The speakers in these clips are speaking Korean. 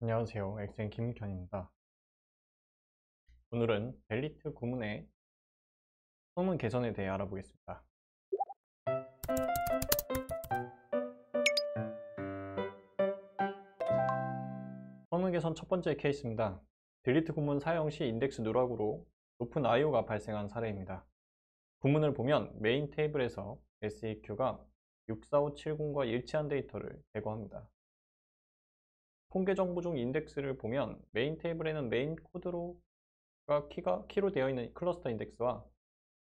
안녕하세요. 엑센 김욱현입니다. 오늘은 벨리트 구문의 소문 개선에 대해 알아보겠습니다. 소문 개선 첫 번째 케이스입니다. 델리트 구문 사용 시 인덱스 누락으로 높은 IO가 발생한 사례입니다. 구문을 보면 메인 테이블에서 SEQ가 64570과 일치한 데이터를 제거합니다. 통계 정보 중 인덱스를 보면 메인 테이블에는 메인 코드가 키로 되어 있는 클러스터 인덱스와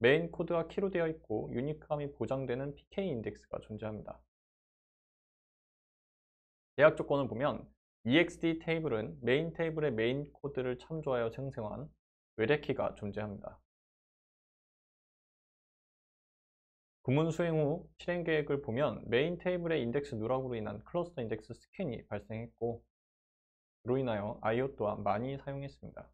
메인 코드가 키로 되어 있고 유니크함이 보장되는 PK 인덱스가 존재합니다. 제약 조건을 보면 EXD 테이블은 메인 테이블의 메인 코드를 참조하여 생성한 외래키가 존재합니다. 구문 수행 후 실행 계획을 보면 메인 테이블의 인덱스 누락으로 인한 클러스터 인덱스 스캔이 발생했고 그로 인하여 IO 또한 많이 사용했습니다.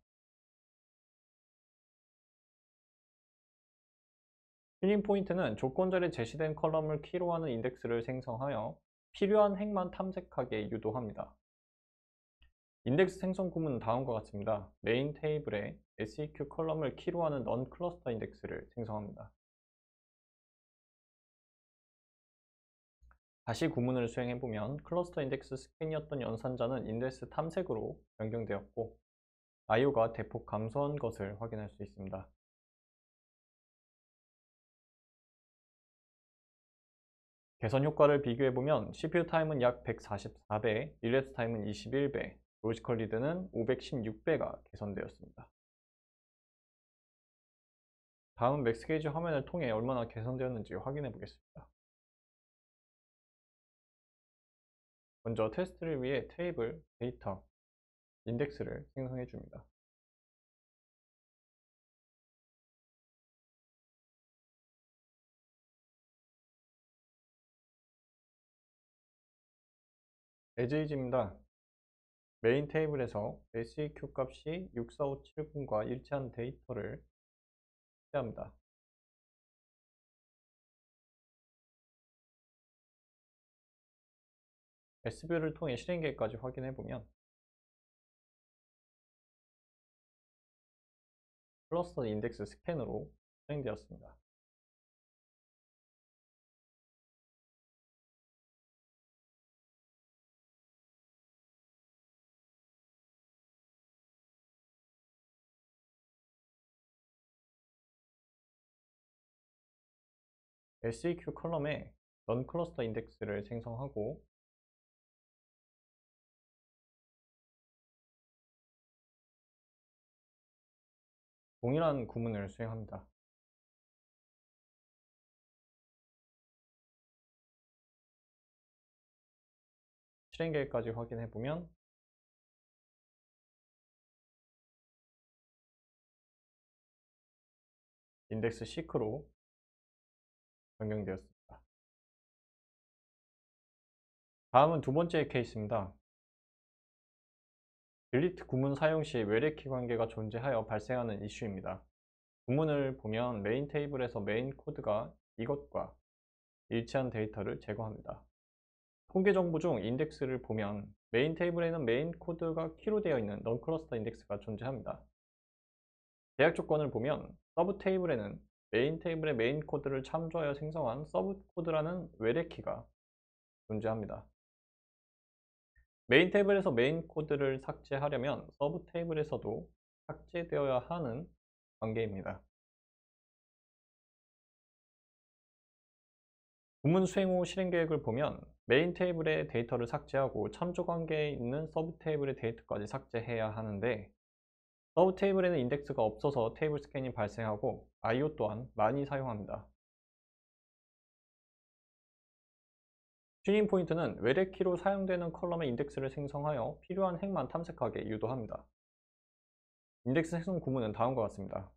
튜닝 포인트는 조건절에 제시된 컬럼을 키로 하는 인덱스를 생성하여 필요한 핵만 탐색하게 유도합니다. 인덱스 생성 구문은 다음과 같습니다. 메인 테이블에 SEQ 컬럼을 키로 하는 넌 클러스터 인덱스를 생성합니다. 다시 구문을 수행해보면 클러스터 인덱스 스캔이었던 연산자는 인덱스 탐색으로 변경되었고 IO가 대폭 감소한 것을 확인할 수 있습니다. 개선 효과를 비교해보면 CPU 타임은 약 144배, 릴랩스 타임은 21배, 로지컬 리드는 516배가 개선되었습니다. 다음 맥스게이지 화면을 통해 얼마나 개선되었는지 확인해 보겠습니다. 먼저 테스트를 위해 테이블, 데이터, 인덱스를 생성해 줍니다. as입니다. 메인 테이블에서 SEQ 값이 64570과 일치한 데이터를 삭제합니다. S뷰를 통해 실행 계획까지 확인해 보면 클러스터 인덱스 스캔으로 실행되었습니다. SEQ 컬럼에 넌 클러스터 인덱스를 생성하고 동일한 구문을 수행합니다. 실행 계획까지 확인해 보면 인덱스 시크로 변경되었습니다. 다음은 두 번째 케이스입니다. 딜리트 구문 사용 시 외래키 관계가 존재하여 발생하는 이슈입니다. 구문을 보면 메인 테이블에서 메인 코드가 이것과 일치한 데이터를 제거합니다. 통계 정보 중 인덱스를 보면 메인 테이블에는 메인 코드가 키로 되어 있는 넌 클러스터 인덱스가 존재합니다. 제약 조건을 보면 서브 테이블에는 메인 테이블의 메인 코드를 참조하여 생성한 서브 코드라는 외래키가 존재합니다. 메인 테이블에서 메인 코드를 삭제하려면 서브 테이블에서도 삭제되어야 하는 관계입니다. 구문 수행 후 실행 계획을 보면 메인 테이블의 데이터를 삭제하고 참조 관계에 있는 서브 테이블의 데이터까지 삭제해야 하는데 서브 테이블에는 인덱스가 없어서 테이블 스캔이 발생하고 IO 또한 많이 사용합니다. 튜닝 포인트는 외래키로 사용되는 컬럼의 인덱스를 생성하여 필요한 핵만 탐색하게 유도합니다. 인덱스 생성 구문은 다음과 같습니다.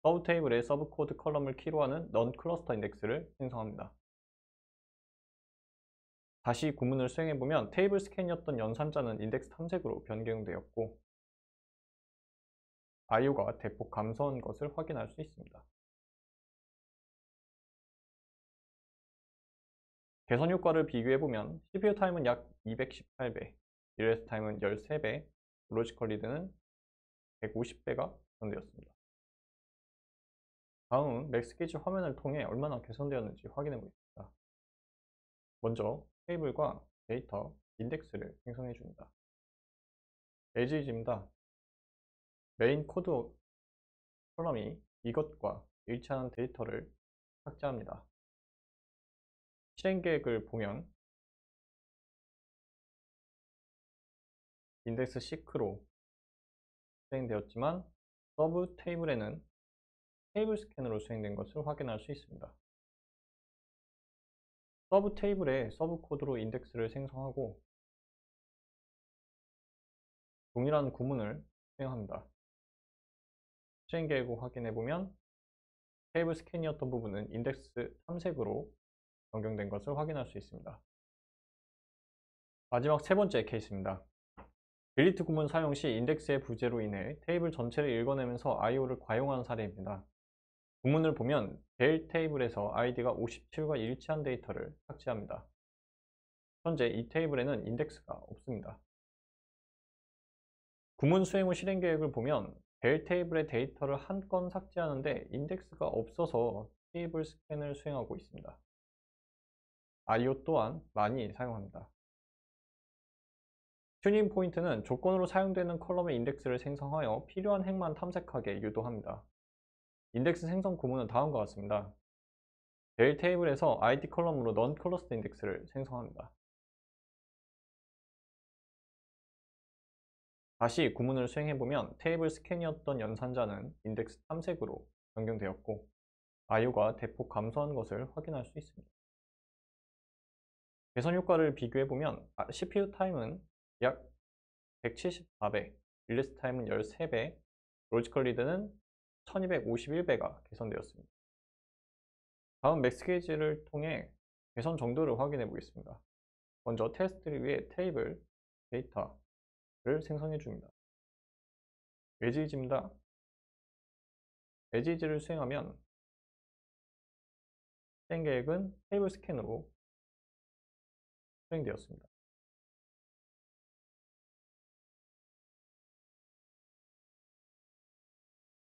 서브 테이블의 서브 코드 컬럼을 키로 하는 넌 클러스터 인덱스를 생성합니다. 다시 구문을 수행해보면 테이블 스캔이었던 연산자는 인덱스 탐색으로 변경되었고 IO가 대폭 감소한 것을 확인할 수 있습니다. 개선 효과를 비교해보면 CPU 타임은 약 218배, 릴레이스 타임은 13배, 로지컬 리드는 150배가 개선되었습니다. 다음은 맥스 게이지 화면을 통해 얼마나 개선되었는지 확인해 보겠습니다. 먼저 테이블과 데이터, 인덱스를 생성해 줍니다. 에지입니다. 메인 코드 콜럼이 이것과 일치하는 데이터를 삭제합니다. 실행 계획을 보면 인덱스 시크로 수행되었지만 서브 테이블에는 테이블 스캔으로 수행된 것을 확인할 수 있습니다. 서브 테이블에 서브 코드로 인덱스를 생성하고 동일한 구문을 수행합니다. 수행 계획을 확인해 보면 테이블 스캔이었던 부분은 인덱스 탐색으로 변경된 것을 확인할 수 있습니다. 마지막 세 번째 케이스입니다. 딜리트 구문 사용 시 인덱스의 부재로 인해 테이블 전체를 읽어내면서 IO를 과용한 사례입니다. 구문을 보면 델 테이블에서 아이디가 57과 일치한 데이터를 삭제합니다. 현재 이 테이블에는 인덱스가 없습니다. 구문 수행 후 실행 계획을 보면 델 테이블의 데이터를 한 건 삭제하는데 인덱스가 없어서 테이블 스캔을 수행하고 있습니다. IO 또한 많이 사용합니다. 튜닝 포인트는 조건으로 사용되는 컬럼의 인덱스를 생성하여 필요한 행만 탐색하게 유도합니다. 인덱스 생성 구문은 다음과 같습니다. 델 테이블에서 id 컬럼으로 non cluster 인덱스를 생성합니다. 다시 구문을 수행해보면 테이블 스캔이었던 연산자는 인덱스 탐색으로 변경되었고 IO가 대폭 감소한 것을 확인할 수 있습니다. 개선 효과를 비교해보면 CPU 타임은 약 174배, 릴리스 타임은 13배, 로지컬 리드는 1251배가 개선되었습니다. 다음 맥스 게이지를 통해 개선 정도를 확인해 보겠습니다. 먼저 테스트를 위해 테이블, 데이터를 생성해 줍니다. 에지입니다. 에지를 수행하면 실행 계획은 테이블 스캔으로 수행되었습니다.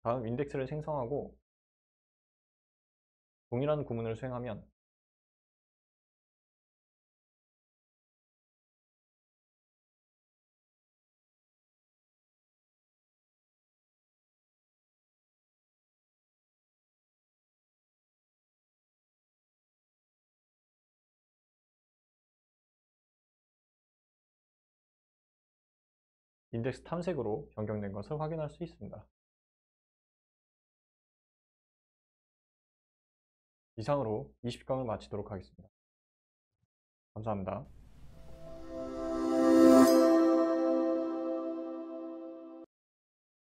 다음 인덱스를 생성하고 동일한 구문을 수행하면 인덱스 탐색으로 변경된 것을 확인할 수 있습니다. 이상으로 20강을 마치도록 하겠습니다. 감사합니다.